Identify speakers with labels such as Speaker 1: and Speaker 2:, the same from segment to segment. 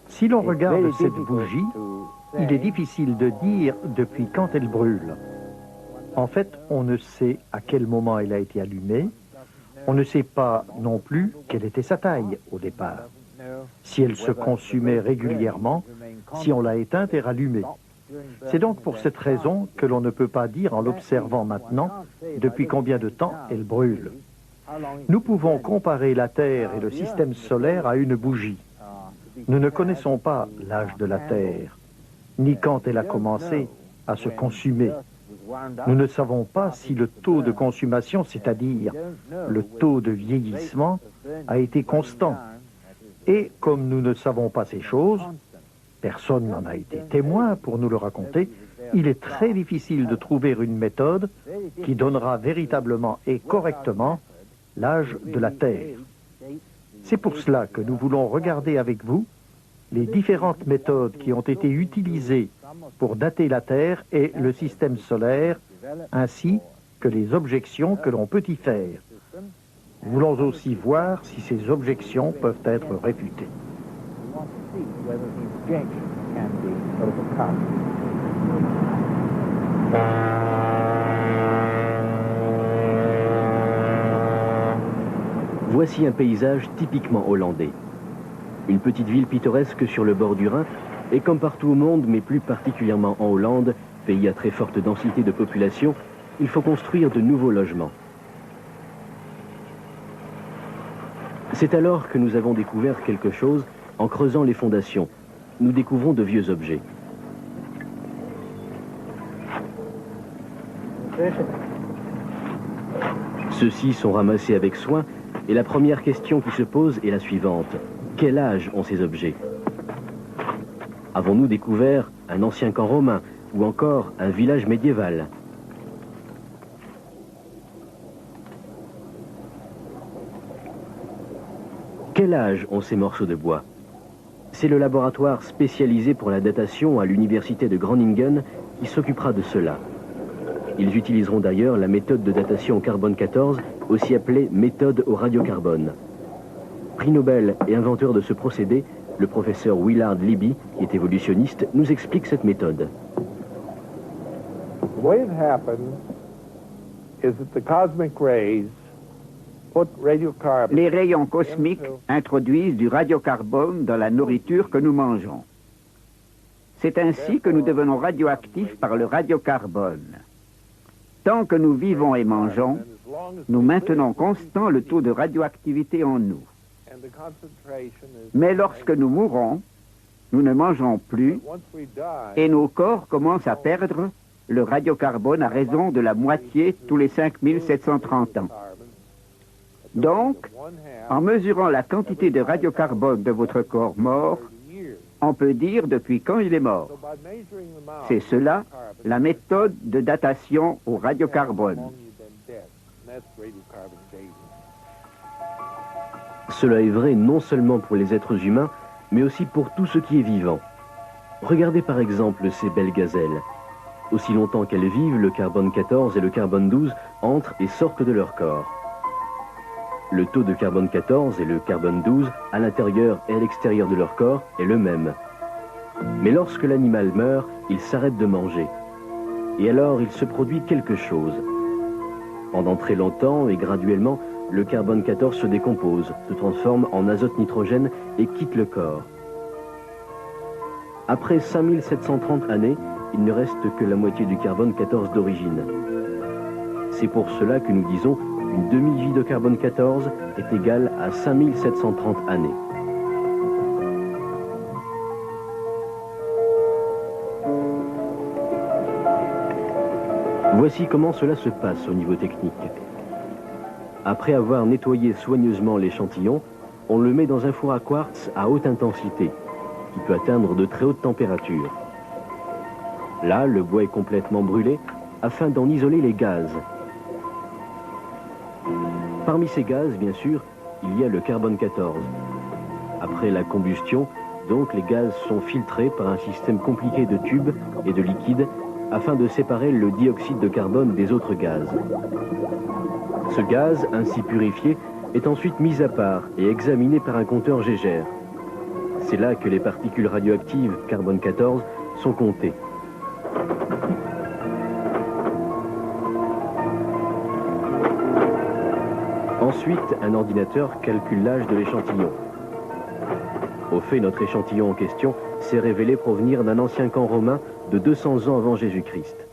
Speaker 1: Si l'on regarde cette bougie, il est difficile de dire depuis quand elle brûle. En fait, on ne sait à quel moment elle a été allumée. On ne sait pas non plus quelle était sa taille au départ. Si elle se consumait régulièrement, si on l'a éteinte et rallumée. C'est donc pour cette raison que l'on ne peut pas dire en l'observant maintenant depuis combien de temps elle brûle. Nous pouvons comparer la Terre et le système solaire à une bougie. Nous ne connaissons pas l'âge de la Terre, ni quand elle a commencé à se consumer. Nous ne savons pas si le taux de consommation, c'est-à-dire le taux de vieillissement, a été constant. Et comme nous ne savons pas ces choses, personne n'en a été témoin pour nous le raconter, il est très difficile de trouver une méthode qui donnera véritablement et correctement l'âge de la Terre. C'est pour cela que nous voulons regarder avec vous les différentes méthodes qui ont été utilisées pour dater la Terre et le système solaire, ainsi que les objections que l'on peut y faire. Nous voulons aussi voir si ces objections peuvent être réfutées.
Speaker 2: Voici un paysage typiquement hollandais. Une petite ville pittoresque sur le bord du Rhin, et comme partout au monde, mais plus particulièrement en Hollande, pays à très forte densité de population, il faut construire de nouveaux logements. C'est alors que nous avons découvert quelque chose en creusant les fondations. Nous découvrons de vieux objets. Ceux-ci sont ramassés avec soin et la première question qui se pose est la suivante. Quel âge ont ces objets? Avons-nous découvert un ancien camp romain ou encore un village médiéval? Quel âge ont ces morceaux de bois? C'est le laboratoire spécialisé pour la datation à l'université de Groningen qui s'occupera de cela. Ils utiliseront d'ailleurs la méthode de datation au carbone 14, aussi appelée méthode au radiocarbone. Prix Nobel et inventeur de ce procédé, le professeur Willard Libby, qui est évolutionniste, nous explique cette méthode.
Speaker 3: Les rayons cosmiques introduisent du radiocarbone dans la nourriture que nous mangeons. C'est ainsi que nous devenons radioactifs par le radiocarbone. Tant que nous vivons et mangeons, nous maintenons constant le taux de radioactivité en nous. Mais lorsque nous mourons, nous ne mangeons plus et nos corps commencent à perdre le radiocarbone à raison de la moitié tous les 5730 ans. Donc, en mesurant la quantité de radiocarbone de votre corps mort, on peut dire depuis quand il est mort. C'est cela, la méthode de datation au radiocarbone.
Speaker 2: Cela est vrai non seulement pour les êtres humains, mais aussi pour tout ce qui est vivant. Regardez par exemple ces belles gazelles. Aussi longtemps qu'elles vivent, le carbone 14 et le carbone 12 entrent et sortent de leur corps. Le taux de carbone 14 et le carbone 12 à l'intérieur et à l'extérieur de leur corps est le même. Mais lorsque l'animal meurt, il s'arrête de manger. Et alors il se produit quelque chose. Pendant très longtemps et graduellement, le carbone 14 se décompose, se transforme en azote-nitrogène et quitte le corps. Après 5730 années, il ne reste que la moitié du carbone 14 d'origine. C'est pour cela que nous disons une demi-vie de carbone 14 est égale à 5730 années. Voici comment cela se passe au niveau technique. Après avoir nettoyé soigneusement l'échantillon, on le met dans un four à quartz à haute intensité, qui peut atteindre de très hautes températures. Là, le bois est complètement brûlé afin d'en isoler les gaz. Parmi ces gaz, bien sûr, il y a le carbone 14. Après la combustion, donc, les gaz sont filtrés par un système compliqué de tubes et de liquides afin de séparer le dioxyde de carbone des autres gaz. Ce gaz, ainsi purifié, est ensuite mise à part et examinée par un compteur Geiger. C'est là que les particules radioactives carbone 14 sont comptées. Ensuite, un ordinateur calcule l'âge de l'échantillon. Au fait, notre échantillon en question s'est révélé provenir d'un ancien camp romain de 200 ans avant Jésus-Christ.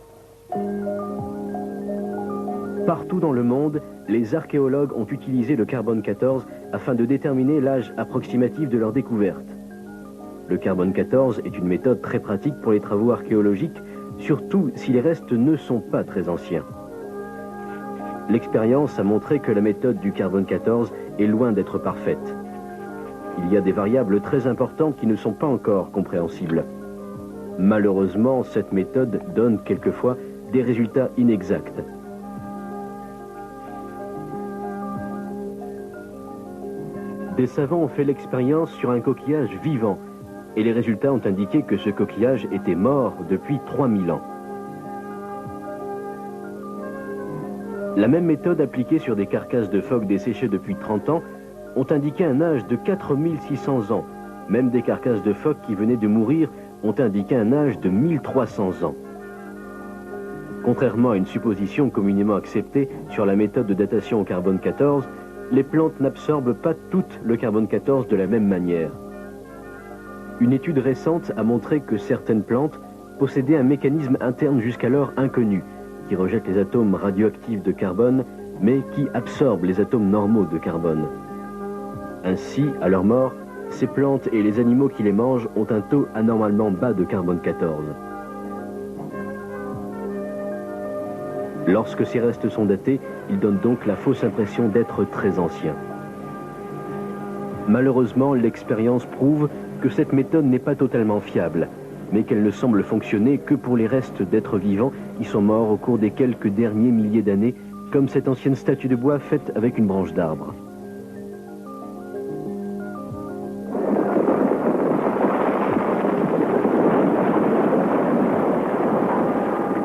Speaker 2: Partout dans le monde, les archéologues ont utilisé le carbone 14 afin de déterminer l'âge approximatif de leur découverte. Le carbone 14 est une méthode très pratique pour les travaux archéologiques, surtout si les restes ne sont pas très anciens. L'expérience a montré que la méthode du carbone 14 est loin d'être parfaite. Il y a des variables très importantes qui ne sont pas encore compréhensibles. Malheureusement, cette méthode donne quelquefois des résultats inexacts. Des savants ont fait l'expérience sur un coquillage vivant et les résultats ont indiqué que ce coquillage était mort depuis 3000 ans. La même méthode appliquée sur des carcasses de phoques desséchées depuis 30 ans ont indiqué un âge de 4600 ans. Même des carcasses de phoques qui venaient de mourir ont indiqué un âge de 1300 ans. Contrairement à une supposition communément acceptée sur la méthode de datation au carbone 14, les plantes n'absorbent pas toutes le carbone 14 de la même manière. Une étude récente a montré que certaines plantes possédaient un mécanisme interne jusqu'alors inconnu, qui rejette les atomes radioactifs de carbone, mais qui absorbe les atomes normaux de carbone. Ainsi, à leur mort, ces plantes et les animaux qui les mangent ont un taux anormalement bas de carbone 14. Lorsque ces restes sont datés, ils donnent donc la fausse impression d'être très anciens. Malheureusement, l'expérience prouve que cette méthode n'est pas totalement fiable, mais qu'elle ne semble fonctionner que pour les restes d'êtres vivants qui sont morts au cours des quelques derniers milliers d'années, comme cette ancienne statue de bois faite avec une branche d'arbre.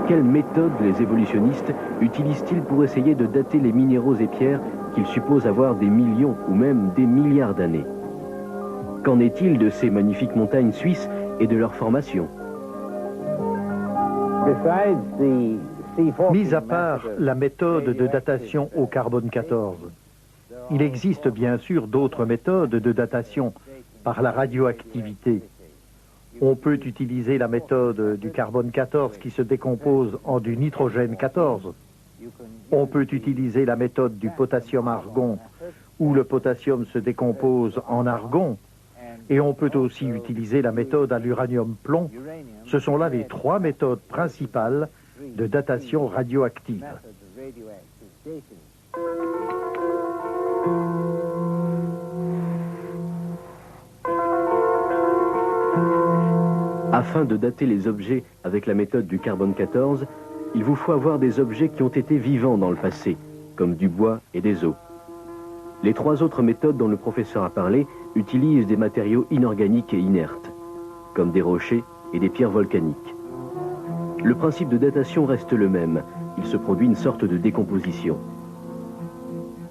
Speaker 2: Quelle méthode les évolutionnistes utilisent-ils pour essayer de dater les minéraux et pierres qu'ils supposent avoir des millions ou même des milliards d'années? Qu'en est-il de ces magnifiques montagnes suisses et de leur formation?
Speaker 1: Mis à part la méthode de datation au carbone 14, il existe bien sûr d'autres méthodes de datation par la radioactivité. On peut utiliser la méthode du carbone 14 qui se décompose en du nitrogène 14. On peut utiliser la méthode du potassium-argon où le potassium se décompose en argon. Et on peut aussi utiliser la méthode à l'uranium-plomb. Ce sont là les trois méthodes principales de datation radioactive.
Speaker 2: Afin de dater les objets avec la méthode du carbone 14, il vous faut avoir des objets qui ont été vivants dans le passé, comme du bois et des os. Les trois autres méthodes dont le professeur a parlé utilisent des matériaux inorganiques et inertes, comme des rochers et des pierres volcaniques. Le principe de datation reste le même, il se produit une sorte de décomposition.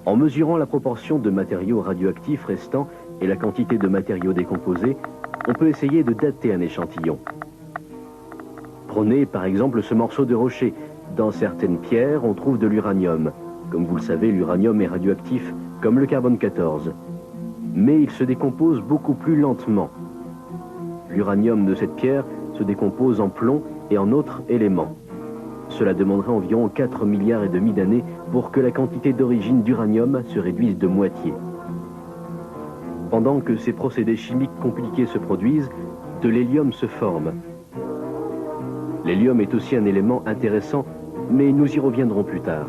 Speaker 2: En mesurant la proportion de matériaux radioactifs restants et la quantité de matériaux décomposés, on peut essayer de dater un échantillon. Prenez par exemple ce morceau de rocher. Dans certaines pierres, on trouve de l'uranium. Comme vous le savez, l'uranium est radioactif, comme le carbone 14. Mais il se décompose beaucoup plus lentement. L'uranium de cette pierre se décompose en plomb et en autres éléments. Cela demanderait environ 4,5 milliards d'années pour que la quantité d'origine d'uranium se réduise de moitié. Pendant que ces procédés chimiques compliqués se produisent, de l'hélium se forme. L'hélium est aussi un élément intéressant, mais nous y reviendrons plus tard.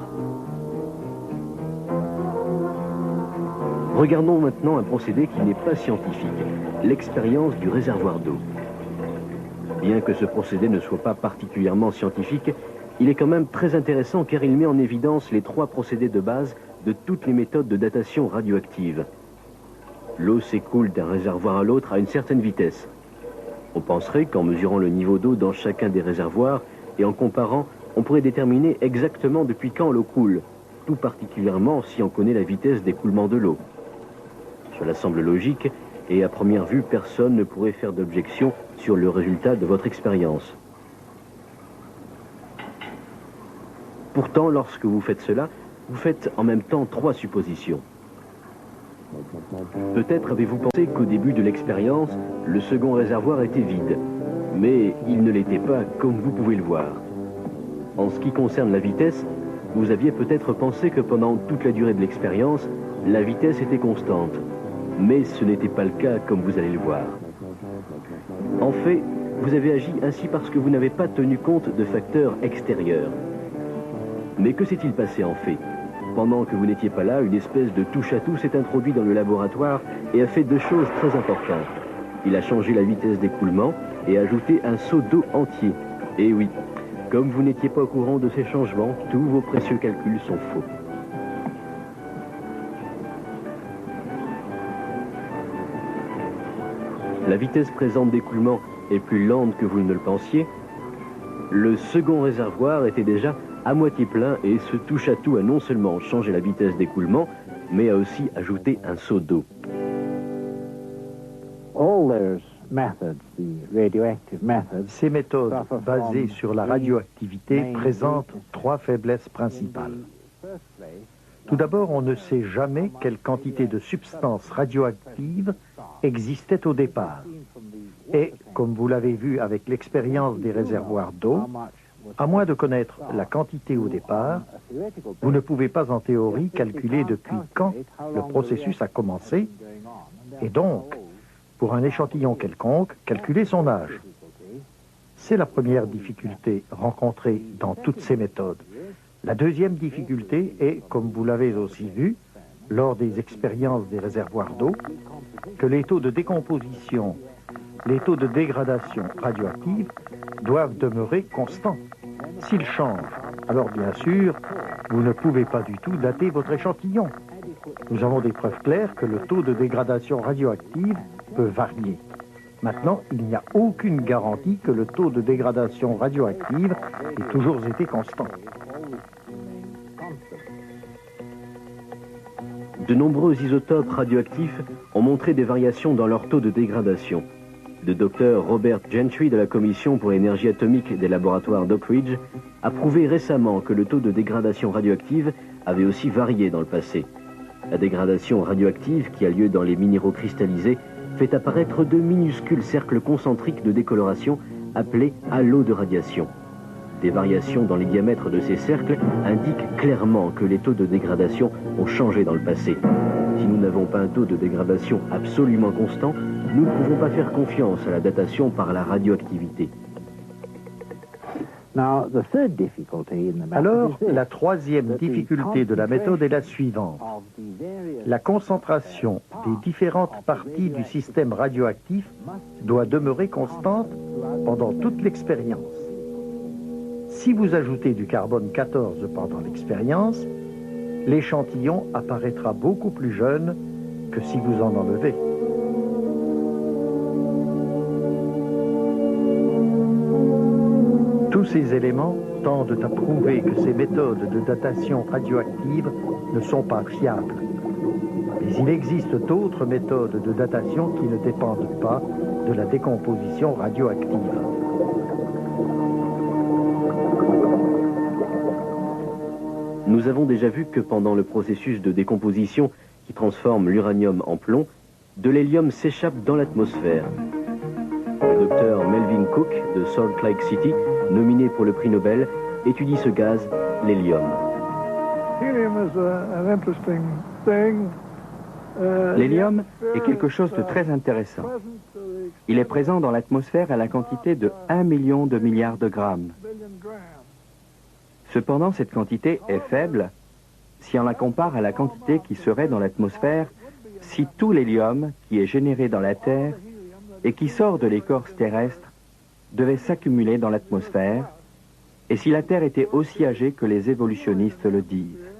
Speaker 2: Regardons maintenant un procédé qui n'est pas scientifique, l'expérience du réservoir d'eau. Bien que ce procédé ne soit pas particulièrement scientifique, il est quand même très intéressant car il met en évidence les trois procédés de base de toutes les méthodes de datation radioactive. L'eau s'écoule d'un réservoir à l'autre à une certaine vitesse. On penserait qu'en mesurant le niveau d'eau dans chacun des réservoirs et en comparant, on pourrait déterminer exactement depuis quand l'eau coule. tout particulièrement si on connaît la vitesse d'écoulement de l'eau. Cela semble logique, et à première vue, personne ne pourrait faire d'objection sur le résultat de votre expérience. Pourtant, lorsque vous faites cela, vous faites en même temps 3 suppositions. Peut-être avez-vous pensé qu'au début de l'expérience, le second réservoir était vide, mais il ne l'était pas comme vous pouvez le voir. En ce qui concerne la vitesse, vous aviez peut-être pensé que pendant toute la durée de l'expérience, la vitesse était constante, mais ce n'était pas le cas comme vous allez le voir. En fait, vous avez agi ainsi parce que vous n'avez pas tenu compte de facteurs extérieurs. Mais que s'est-il passé en fait? Pendant que vous n'étiez pas là, une espèce de touche-à-tout s'est introduit dans le laboratoire et a fait 2 choses très importantes. Il a changé la vitesse d'écoulement et ajouté un seau d'eau entier. Et oui, comme vous n'étiez pas au courant de ces changements, tous vos précieux calculs sont faux. La vitesse présente d'écoulement est plus lente que vous ne le pensiez. Le second réservoir était déjà à moitié plein et ce touche-à-tout a non seulement changé la vitesse d'écoulement, mais a aussi ajouté un seau d'eau.
Speaker 1: Ces méthodes basées sur la radioactivité présentent 3 faiblesses principales. Tout d'abord, on ne sait jamais quelle quantité de substances radioactives existait au départ. Et, comme vous l'avez vu avec l'expérience des réservoirs d'eau, à moins de connaître la quantité au départ, vous ne pouvez pas en théorie calculer depuis quand le processus a commencé, et donc, pour un échantillon quelconque, calculer son âge. C'est la première difficulté rencontrée dans toutes ces méthodes. La deuxième difficulté est, comme vous l'avez aussi vu, lors des expériences des réservoirs d'eau, que les taux de décomposition, les taux de dégradation radioactive doivent demeurer constants. S'ils changent, alors bien sûr, vous ne pouvez pas du tout dater votre échantillon. Nous avons des preuves claires que le taux de dégradation radioactive peut varier. Maintenant, il n'y a aucune garantie que le taux de dégradation radioactive ait toujours été constant.
Speaker 2: De nombreux isotopes radioactifs ont montré des variations dans leur taux de dégradation. Le docteur Robert Gentry de la Commission pour l'énergie atomique des laboratoires d'Oak Ridge a prouvé récemment que le taux de dégradation radioactive avait aussi varié dans le passé. La dégradation radioactive qui a lieu dans les minéraux cristallisés fait apparaître de minuscules cercles concentriques de décoloration appelés halos de radiation. Des variations dans les diamètres de ces cercles indiquent clairement que les taux de dégradation ont changé dans le passé. Si nous n'avons pas un taux de dégradation absolument constant, nous ne pouvons pas faire confiance à la datation par la radioactivité.
Speaker 1: Alors, la troisième difficulté de la méthode est la suivante. La concentration des différentes parties du système radioactif doit demeurer constante pendant toute l'expérience. Si vous ajoutez du carbone 14 pendant l'expérience, l'échantillon apparaîtra beaucoup plus jeune que si vous en enlevez. Tous ces éléments tendent à prouver que ces méthodes de datation radioactive ne sont pas fiables. Mais il existe d'autres méthodes de datation qui ne dépendent pas de la décomposition radioactive.
Speaker 2: Nous avons déjà vu que pendant le processus de décomposition qui transforme l'uranium en plomb, de l'hélium s'échappe dans l'atmosphère. Le docteur Melvin Cook de Salt Lake City, nominé pour le prix Nobel, étudie ce gaz, l'hélium.
Speaker 4: L'hélium est quelque chose de très intéressant. Il est présent dans l'atmosphère à la quantité de 1 million de milliards de grammes. Cependant, cette quantité est faible si on la compare à la quantité qui serait dans l'atmosphère si tout l'hélium qui est généré dans la Terre et qui sort de l'écorce terrestre devait s'accumuler dans l'atmosphère et si la Terre était aussi âgée que les évolutionnistes le disent.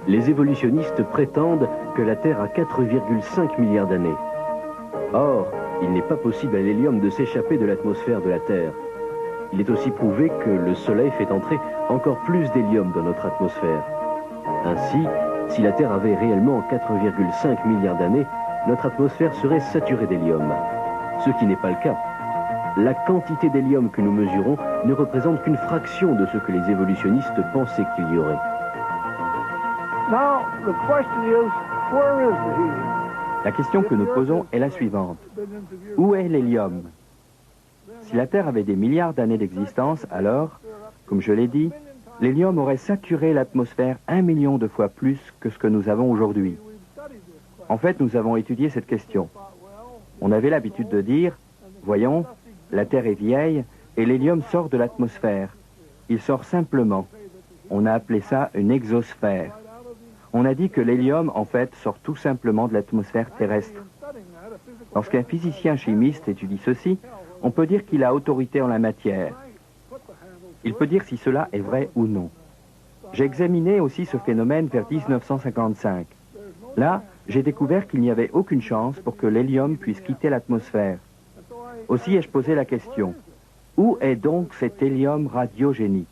Speaker 2: Les évolutionnistes prétendent que la Terre a 4,5 milliards d'années. Or, il n'est pas possible à l'hélium de s'échapper de l'atmosphère de la Terre. Il est aussi prouvé que le Soleil fait entrer encore plus d'hélium dans notre atmosphère. Ainsi, si la Terre avait réellement 4,5 milliards d'années, notre atmosphère serait saturée d'hélium. Ce qui n'est pas le cas. La quantité d'hélium que nous mesurons ne représente qu'une fraction de ce que les évolutionnistes pensaient qu'il y aurait.
Speaker 4: La question que nous posons est la suivante. Où est l'hélium? Si la Terre avait des milliards d'années d'existence, alors, comme je l'ai dit, l'hélium aurait saturé l'atmosphère 1 million de fois plus que ce que nous avons aujourd'hui. En fait, nous avons étudié cette question. On avait l'habitude de dire, voyons, la Terre est vieille et l'hélium sort de l'atmosphère. Il sort simplement. On a appelé ça une exosphère. On a dit que l'hélium, en fait, sort tout simplement de l'atmosphère terrestre. Lorsqu'un physicien chimiste étudie ceci, on peut dire qu'il a autorité en la matière. Il peut dire si cela est vrai ou non. J'ai examiné aussi ce phénomène vers 1955. Là, j'ai découvert qu'il n'y avait aucune chance pour que l'hélium puisse quitter l'atmosphère. Aussi ai-je posé la question, où est donc cet hélium radiogénique?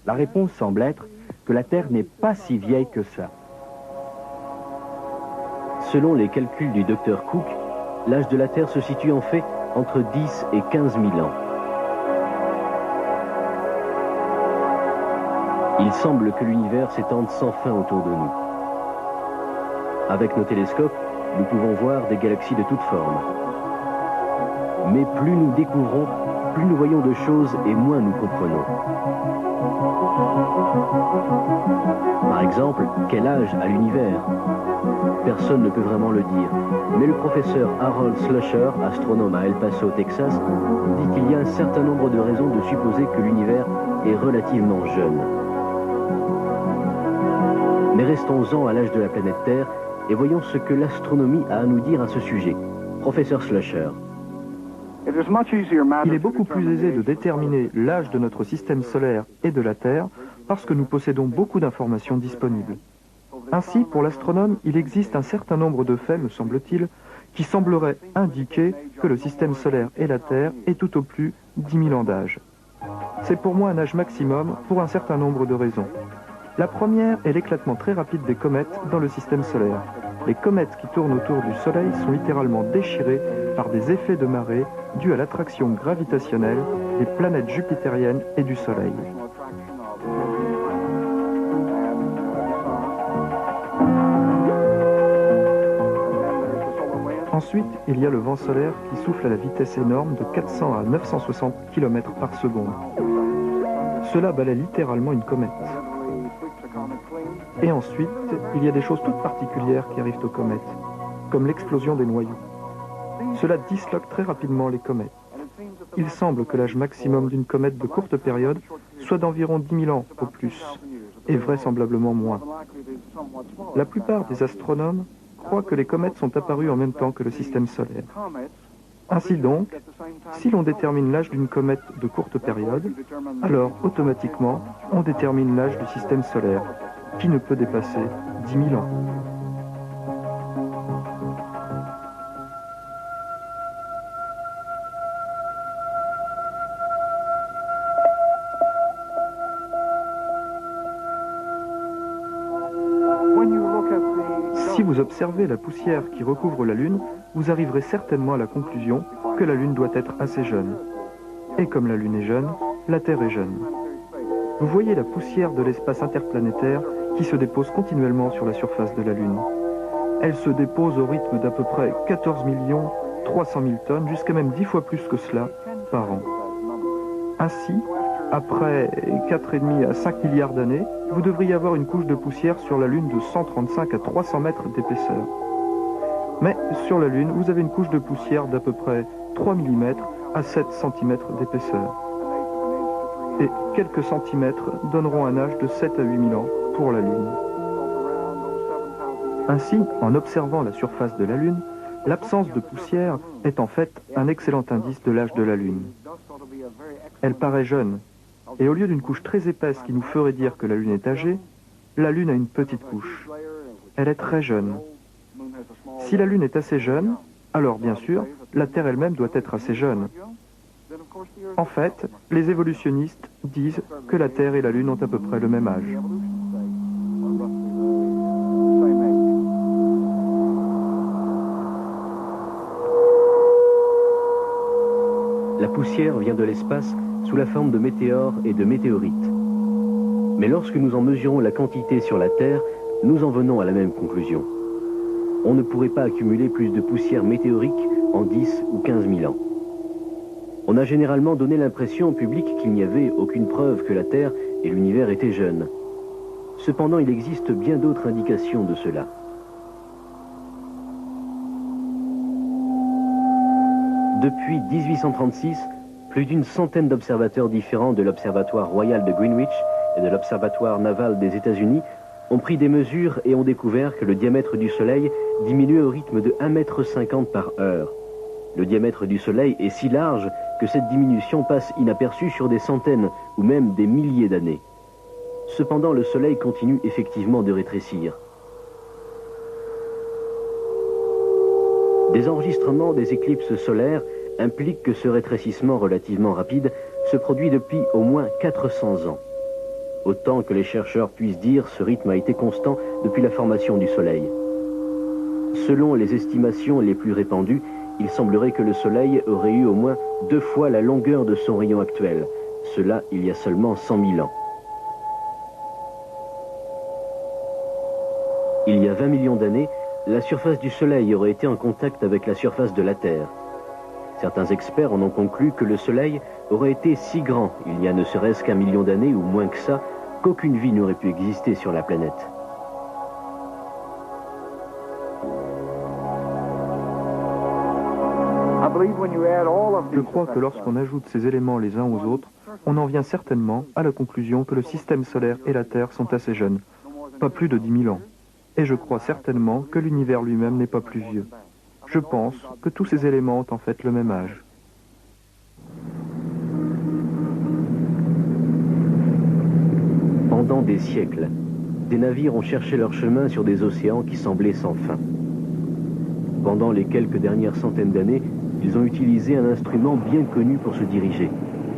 Speaker 4: La réponse semble être que la Terre n'est pas si vieille que ça.
Speaker 2: Selon les calculs du Dr Cook, l'âge de la Terre se situe en fait entre 10 et 15 000 ans. Il semble que l'univers s'étende sans fin autour de nous. Avec nos télescopes, nous pouvons voir des galaxies de toutes formes. Mais plus nous découvrons, plus nous voyons de choses et moins nous comprenons. Par exemple, quel âge a l'univers? Personne ne peut vraiment le dire, mais le professeur Harold Slusher, astronome à El Paso, Texas, dit qu'il y a un certain nombre de raisons de supposer que l'univers est relativement jeune. Mais restons-en à l'âge de la planète Terre et voyons ce que l'astronomie a à nous dire à ce sujet. Professeur Slusher.
Speaker 5: Il est beaucoup plus aisé de déterminer l'âge de notre système solaire et de la Terre parce que nous possédons beaucoup d'informations disponibles. Ainsi, pour l'astronome, il existe un certain nombre de faits, me semble-t-il, qui sembleraient indiquer que le système solaire et la Terre aient tout au plus 10 000 ans d'âge. C'est pour moi un âge maximum pour un certain nombre de raisons. La première est l'éclatement très rapide des comètes dans le système solaire. Les comètes qui tournent autour du Soleil sont littéralement déchirées par des effets de marée dus à l'attraction gravitationnelle des planètes jupitériennes et du Soleil. Ensuite, il y a le vent solaire qui souffle à la vitesse énorme de 400 à 960 km par seconde. Cela balaie littéralement une comète. Et ensuite, il y a des choses toutes particulières qui arrivent aux comètes, comme l'explosion des noyaux. Cela disloque très rapidement les comètes. Il semble que l'âge maximum d'une comète de courte période soit d'environ 10 000 ans au plus, et vraisemblablement moins. La plupart des astronomes croient que les comètes sont apparues en même temps que le système solaire. Ainsi donc, si l'on détermine l'âge d'une comète de courte période, alors automatiquement, on détermine l'âge du système solaire, qui ne peut dépasser 10 000 ans. Si vous observez la poussière qui recouvre la Lune, vous arriverez certainement à la conclusion que la Lune doit être assez jeune. Et comme la Lune est jeune, la Terre est jeune. Vous voyez la poussière de l'espace interplanétaire qui se dépose continuellement sur la surface de la Lune. Elle se dépose au rythme d'à peu près 14 300 000 tonnes, jusqu'à même 10 fois plus que cela par an. Ainsi, après 4,5 à 5 milliards d'années, vous devriez avoir une couche de poussière sur la Lune de 135 à 300 mètres d'épaisseur. Mais sur la Lune, vous avez une couche de poussière d'à peu près 3 mm à 7 cm d'épaisseur. Et quelques centimètres donneront un âge de 7 à 8 000 ans pour la Lune. Ainsi, en observant la surface de la Lune, l'absence de poussière est en fait un excellent indice de l'âge de la Lune. Elle paraît jeune, et au lieu d'une couche très épaisse qui nous ferait dire que la Lune est âgée, la Lune a une petite couche. Elle est très jeune. Si la Lune est assez jeune, alors bien sûr, la Terre elle-même doit être assez jeune. En fait, les évolutionnistes disent que la Terre et la Lune ont à peu près le même âge.
Speaker 2: La poussière vient de l'espace sous la forme de météores et de météorites. Mais lorsque nous en mesurons la quantité sur la Terre, nous en venons à la même conclusion. On ne pourrait pas accumuler plus de poussière météorique en 10 ou 15 000 ans. On a généralement donné l'impression au public qu'il n'y avait aucune preuve que la Terre et l'univers étaient jeunes. Cependant, il existe bien d'autres indications de cela. Depuis 1836, plus d'une centaine d'observateurs différents de l'Observatoire royal de Greenwich et de l'Observatoire naval des États-Unis ont pris des mesures et ont découvert que le diamètre du Soleil diminuait au rythme de 1,50 m par heure. Le diamètre du Soleil est si large que cette diminution passe inaperçue sur des centaines ou même des milliers d'années. Cependant, le Soleil continue effectivement de rétrécir. Des enregistrements des éclipses solaires impliquent que ce rétrécissement relativement rapide se produit depuis au moins 400 ans. Autant que les chercheurs puissent dire, ce rythme a été constant depuis la formation du Soleil. Selon les estimations les plus répandues, il semblerait que le Soleil aurait eu au moins 2 fois la longueur de son rayon actuel. Cela il y a seulement 100 000 ans. Il y a 20 millions d'années, la surface du Soleil aurait été en contact avec la surface de la Terre. Certains experts en ont conclu que le Soleil aurait été si grand, il y a ne serait-ce qu'un million d'années ou moins que ça, qu'aucune vie n'aurait pu exister sur la planète.
Speaker 5: Je crois que lorsqu'on ajoute ces éléments les uns aux autres, on en vient certainement à la conclusion que le système solaire et la Terre sont assez jeunes, pas plus de 10 000 ans. Et je crois certainement que l'univers lui-même n'est pas plus vieux. Je pense que tous ces éléments ont en fait le même âge.
Speaker 2: Pendant des siècles, des navires ont cherché leur chemin sur des océans qui semblaient sans fin. Pendant les quelques dernières centaines d'années, ils ont utilisé un instrument bien connu pour se diriger,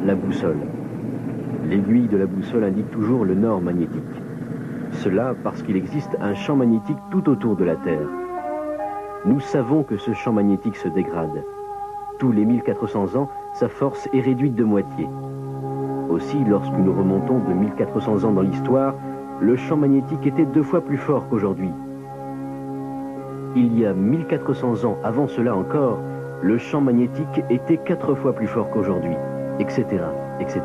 Speaker 2: la boussole. L'aiguille de la boussole indique toujours le nord magnétique. Cela parce qu'il existe un champ magnétique tout autour de la Terre. Nous savons que ce champ magnétique se dégrade. Tous les 1400 ans, sa force est réduite de moitié. Aussi, lorsque nous remontons de 1400 ans dans l'histoire, le champ magnétique était 2 fois plus fort qu'aujourd'hui. Il y a 1400 ans avant cela encore, le champ magnétique était 4 fois plus fort qu'aujourd'hui, etc., etc.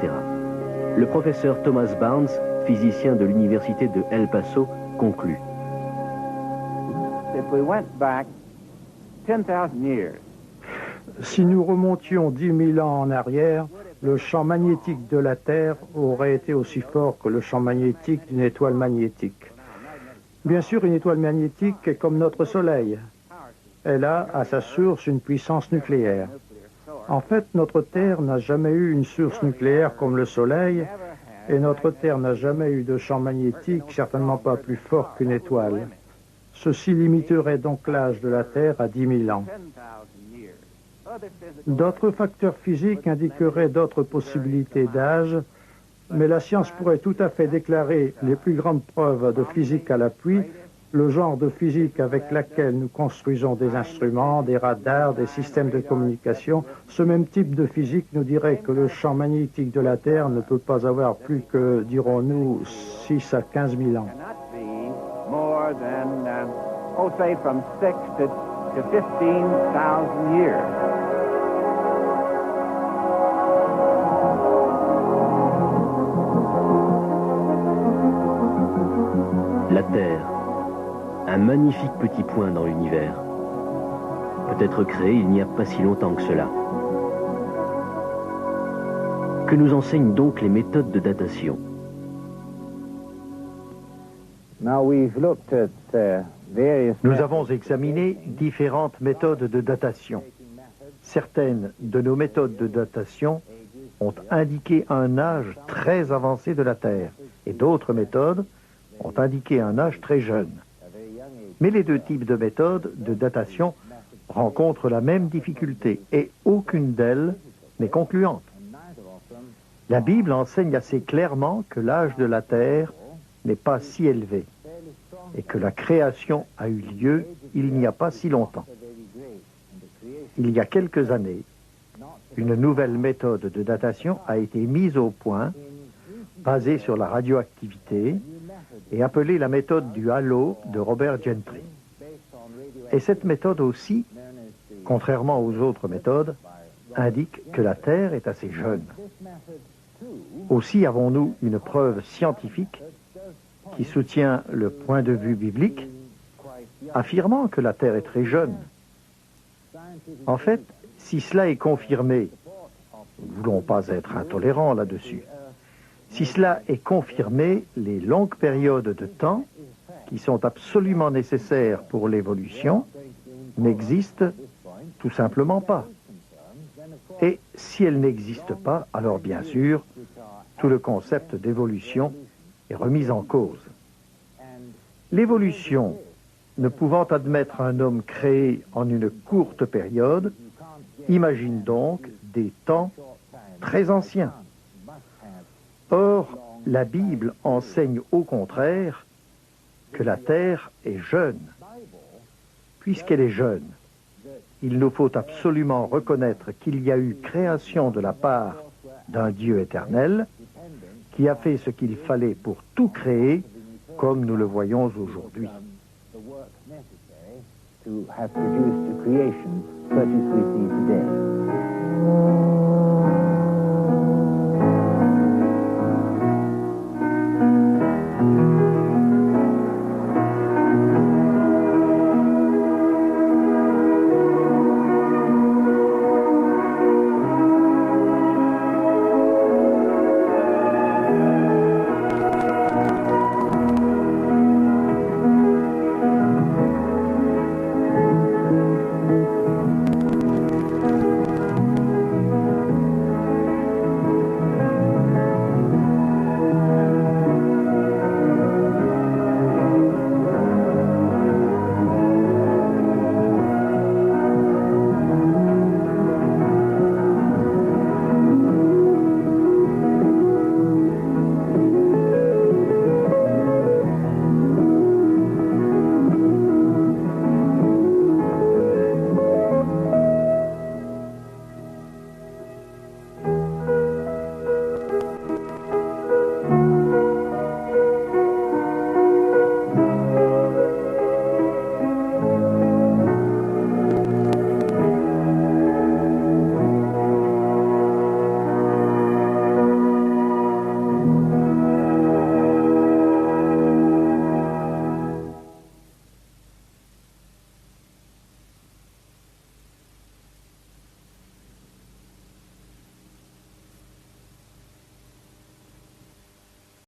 Speaker 2: Le professeur Thomas Barnes, physicien de l'université de El Paso, conclut.
Speaker 1: Si nous remontions 10 000 ans en arrière, le champ magnétique de la Terre aurait été aussi fort que le champ magnétique d'une étoile magnétique. Bien sûr, une étoile magnétique est comme notre Soleil. Elle a à sa source une puissance nucléaire. En fait, notre Terre n'a jamais eu une source nucléaire comme le Soleil, et notre Terre n'a jamais eu de champ magnétique, certainement pas plus fort qu'une étoile. Ceci limiterait donc l'âge de la Terre à 10 000 ans. D'autres facteurs physiques indiqueraient d'autres possibilités d'âge, mais la science pourrait tout à fait déclarer les plus grandes preuves de physique à l'appui, le genre de physique avec laquelle nous construisons des instruments, des radars, des systèmes de communication. Ce même type de physique nous dirait que le champ magnétique de la Terre ne peut pas avoir plus que, dirons-nous, 6 à 15 000 ans.
Speaker 2: La Terre, un magnifique petit point dans l'univers, peut-être créé il n'y a pas si longtemps que cela. Que nous enseignent donc les méthodes de datation?
Speaker 1: Nous avons examiné différentes méthodes de datation. Certaines de nos méthodes de datation ont indiqué un âge très avancé de la Terre, et d'autres méthodes ont indiqué un âge très jeune. Mais les deux types de méthodes de datation rencontrent la même difficulté, et aucune d'elles n'est concluante. La Bible enseigne assez clairement que l'âge de la Terre n'est pas si élevé et que la création a eu lieu il n'y a pas si longtemps. Il y a quelques années, une nouvelle méthode de datation a été mise au point, basée sur la radioactivité et appelée la méthode du halo de Robert Gentry. Et cette méthode aussi, contrairement aux autres méthodes, indique que la Terre est assez jeune. Aussi avons-nous une preuve scientifique qui soutient le point de vue biblique, affirmant que la Terre est très jeune. En fait, si cela est confirmé, nous ne voulons pas être intolérants là-dessus, si cela est confirmé, les longues périodes de temps qui sont absolument nécessaires pour l'évolution n'existent tout simplement pas. Et si elles n'existent pas, alors bien sûr, tout le concept d'évolution est remis en cause. L'évolution, ne pouvant admettre un homme créé en une courte période, imagine donc des temps très anciens. Or, la Bible enseigne au contraire que la Terre est jeune. Puisqu'elle est jeune, il nous faut absolument reconnaître qu'il y a eu création de la part d'un Dieu éternel qui a fait ce qu'il fallait pour tout créer comme nous le voyons aujourd'hui.
Speaker 6: To have produced a creation such as we see today.